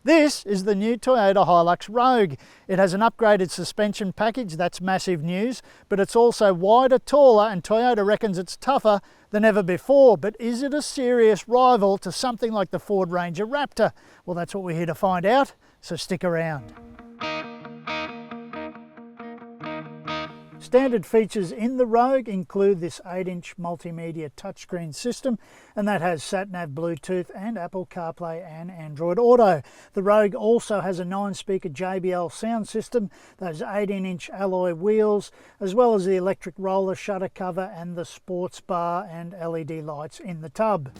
This is the new Toyota HiLux Rogue. It has an upgraded suspension package, that's massive news, but it's also wider, taller, and Toyota reckons it's tougher than ever before. But is it a serious rival to something like the Ford Ranger Raptor? Well, that's what we're here to find out, so stick around. Standard features in the Rogue include this 8-inch multimedia touchscreen system, and that has sat-nav, Bluetooth and Apple CarPlay and Android Auto. The Rogue also has a 9-speaker JBL sound system, those 18-inch alloy wheels, as well as the electric roller shutter cover and the sports bar and LED lights in the tub.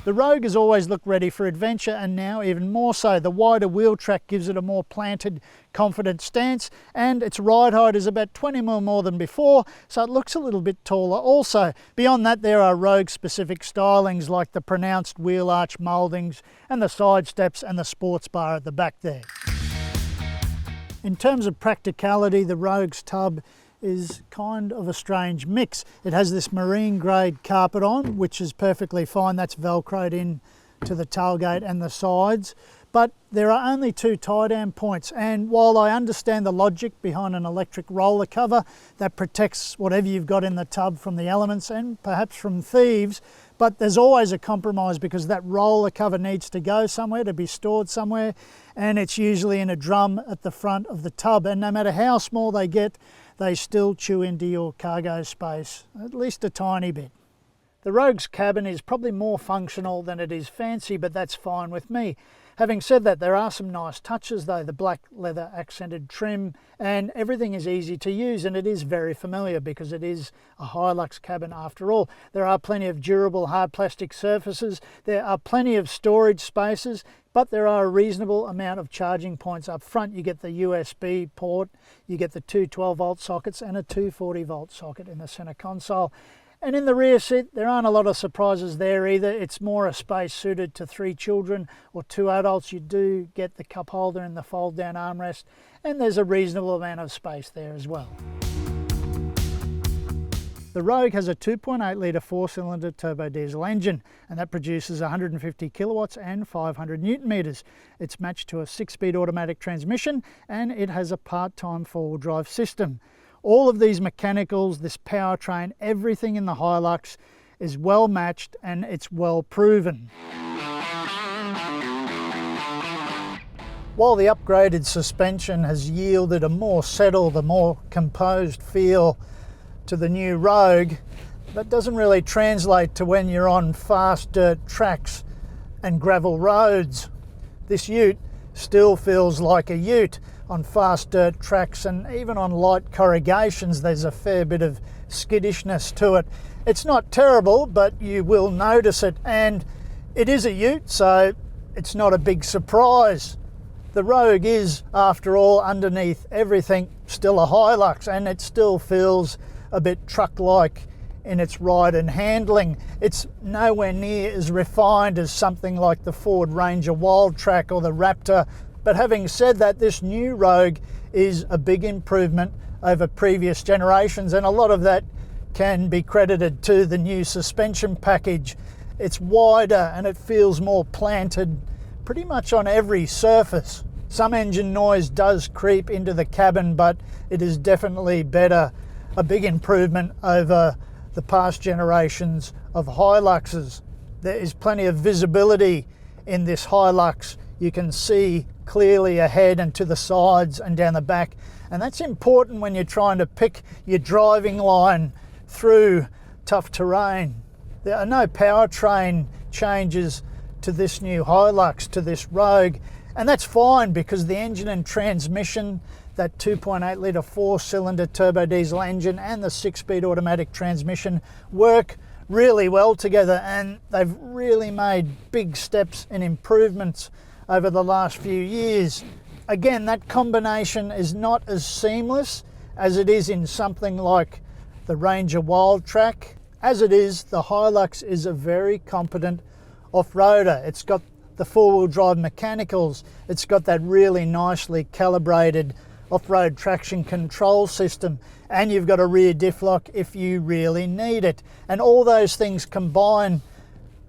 The Rogue has always looked ready for adventure, and now even more so. The wider wheel track gives it a more planted, confident stance, and its ride height is about 20mm more than before, so it looks a little bit taller also. Beyond that, there are Rogue specific stylings like the pronounced wheel arch mouldings and the side steps and the sports bar at the back there. In terms of practicality, the Rogue's tub is kind of a strange mix. It has this marine grade carpet on, which is perfectly fine. That's velcroed in to the tailgate and the sides. But there are only 2 tie-down points, and while I understand the logic behind an electric roller cover that protects whatever you've got in the tub from the elements and perhaps from thieves, but there's always a compromise because that roller cover needs to go somewhere, to be stored somewhere, and it's usually in a drum at the front of the tub, and no matter how small they get, they still chew into your cargo space, at least a tiny bit. The Rogue's cabin is probably more functional than it is fancy, but that's fine with me. Having said that, there are some nice touches though, the black leather accented trim, and everything is easy to use, and it is very familiar because it is a HiLux cabin after all. There are plenty of durable hard plastic surfaces, there are plenty of storage spaces, but there are a reasonable amount of charging points up front. You get the USB port, you get the 2 12-volt sockets and a 2 40-volt socket in the center console. And in the rear seat, there aren't a lot of surprises there either. It's more a space suited to 3 children or 2 adults. You do get the cup holder and the fold-down armrest, and there's a reasonable amount of space there as well. The Rogue has a 2.8 litre 4-cylinder turbo diesel engine, and that produces 150 kilowatts and 500 newton meters. It's matched to a 6-speed automatic transmission, and it has a part-time 4-wheel drive system. All of these mechanicals, this powertrain, everything in the HiLux is well matched and it's well proven. While the upgraded suspension has yielded a more settled, a more composed feel to the new Rogue, that doesn't really translate to when you're on fast dirt tracks and gravel roads. This ute still feels like a ute. On fast dirt tracks and even on light corrugations, there's a fair bit of skittishness to it. It's not terrible, but you will notice it, and it is a ute, so it's not a big surprise. The Rogue is, after all, underneath everything, still a HiLux, and it still feels a bit truck-like in its ride and handling. It's nowhere near as refined as something like the Ford Ranger Wildtrak or the Raptor. But having said that, this new Rogue is a big improvement over previous generations, and a lot of that can be credited to the new suspension package. It's wider and it feels more planted pretty much on every surface. Some engine noise does creep into the cabin, but it is definitely better, a big improvement over the past generations of HiLuxes. There is plenty of visibility in this HiLux. You can see clearly ahead and to the sides and down the back, and that's important when you're trying to pick your driving line through tough terrain. There are no powertrain changes to this new HiLux, to this Rogue, and that's fine because the engine and transmission, that 2.8 litre 4-cylinder turbo diesel engine and the 6-speed automatic transmission work really well together, and they've really made big steps in improvements over the last few years. Again, that combination is not as seamless as it is in something like the Ranger Wildtrak. As it is, the HiLux is a very competent off-roader. It's got the 4-wheel drive mechanicals, it's got that really nicely calibrated off-road traction control system, and you've got a rear diff lock if you really need it. And all those things combine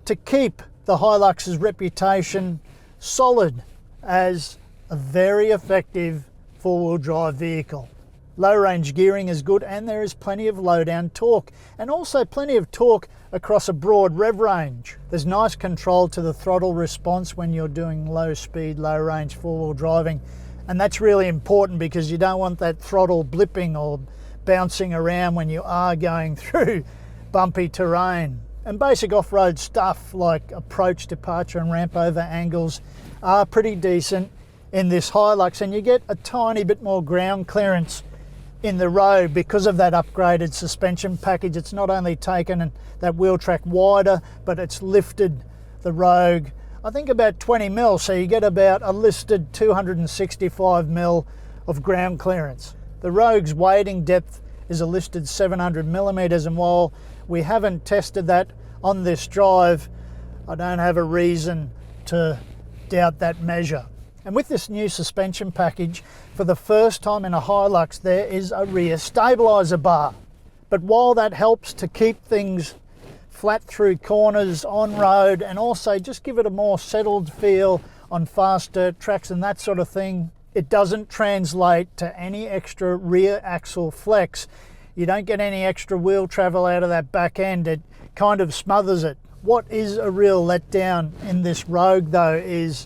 to keep the HiLux's reputation solid as a very effective four-wheel drive vehicle. Low range gearing is good, and there is plenty of low down torque, and also plenty of torque across a broad rev range. There's nice control to the throttle response when you're doing low speed, low range four-wheel driving, and that's really important because you don't want that throttle blipping or bouncing around when you are going through bumpy terrain. And basic off-road stuff like approach, departure and ramp over angles are pretty decent in this HiLux, and you get a tiny bit more ground clearance in the road because of that upgraded suspension package. It's not only taken that wheel track wider, but it's lifted the Rogue, I think about 20 mil, so you get about a listed 265 mil of ground clearance. The Rogue's wading depth is a listed 700 millimeters, and while we haven't tested that on this drive, I don't have a reason to doubt that measure. And with this new suspension package, for the first time in a HiLux, there is a rear stabilizer bar. But while that helps to keep things flat through corners on road, and also just give it a more settled feel on fast dirt tracks and that sort of thing, it doesn't translate to any extra rear axle flex. You don't get any extra wheel travel out of that back end. It kind of smothers it. What is a real letdown in this Rogue though is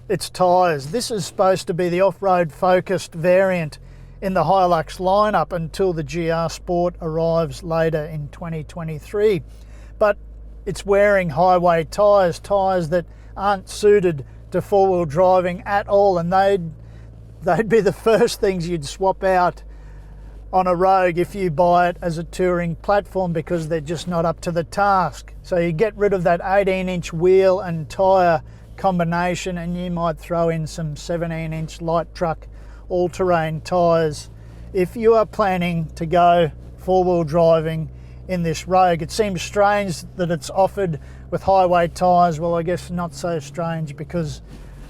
its tyres. This is supposed to be the off-road focused variant in the HiLux lineup until the GR Sport arrives later in 2023. But it's wearing highway tyres, tyres that aren't suited to four-wheel driving at all, and they'd be the first things you'd swap out on a Rogue if you buy it as a touring platform, because they're just not up to the task. So you get rid of that 18-inch wheel and tyre combination, and you might throw in some 17-inch light truck all-terrain tyres if you are planning to go four-wheel driving in this Rogue. It seems strange that it's offered with highway tyres. Well, I guess not so strange, because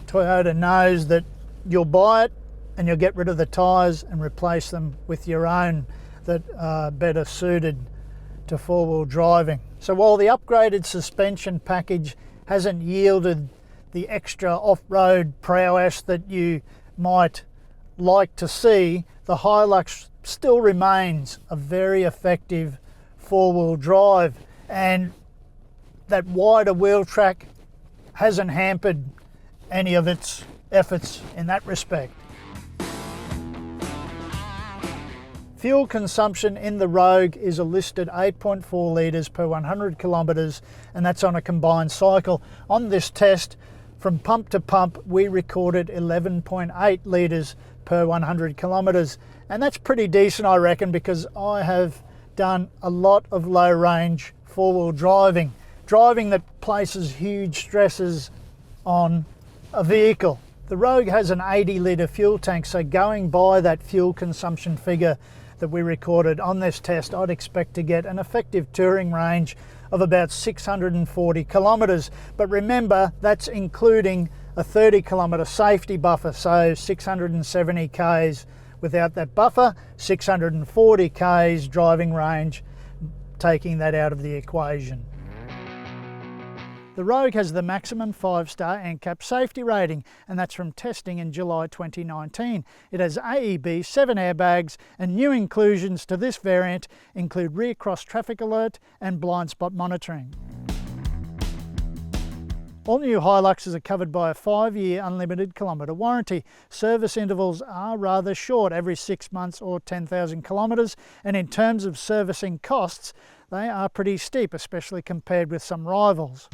Toyota knows that you'll buy it and you'll get rid of the tyres and replace them with your own that are better suited to four-wheel driving. So while the upgraded suspension package hasn't yielded the extra off-road prowess that you might like to see, the HiLux still remains a very effective four-wheel drive, and that wider wheel track hasn't hampered any of its efforts in that respect. Fuel consumption in the Rogue is a listed 8.4 litres per 100 kilometres, and that's on a combined cycle. On this test, from pump to pump, we recorded 11.8 litres per 100 kilometres, and that's pretty decent, I reckon, because I have done a lot of low range four-wheel driving that places huge stresses on a vehicle. The Rogue has an 80 litre fuel tank, so going by that fuel consumption figure that we recorded on this test, I'd expect to get an effective touring range of about 640 kilometres. But remember, that's including a 30 kilometre safety buffer, so 670 k's without that buffer, 640 k's driving range, taking that out of the equation. The Rogue has the maximum 5-star NCAP safety rating, and that's from testing in July 2019. It has AEB 7 airbags, and new inclusions to this variant include rear cross traffic alert and blind spot monitoring. All new HiLuxes are covered by a 5-year unlimited kilometre warranty. Service intervals are rather short, every 6 months or 10,000 kilometres, and in terms of servicing costs, they are pretty steep, especially compared with some rivals.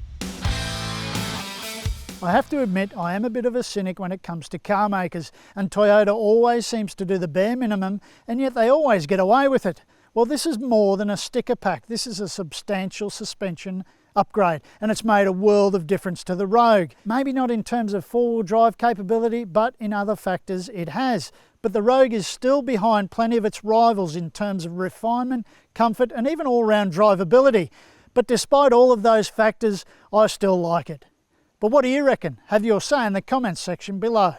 I have to admit, I am a bit of a cynic when it comes to car makers, and Toyota always seems to do the bare minimum, and yet they always get away with it. Well, this is more than a sticker pack. This is a substantial suspension upgrade, and it's made a world of difference to the Rogue. Maybe not in terms of four-wheel drive capability, but in other factors it has. But the Rogue is still behind plenty of its rivals in terms of refinement, comfort, and even all-round drivability. But despite all of those factors, I still like it. But what do you reckon? Have your say in the comments section below.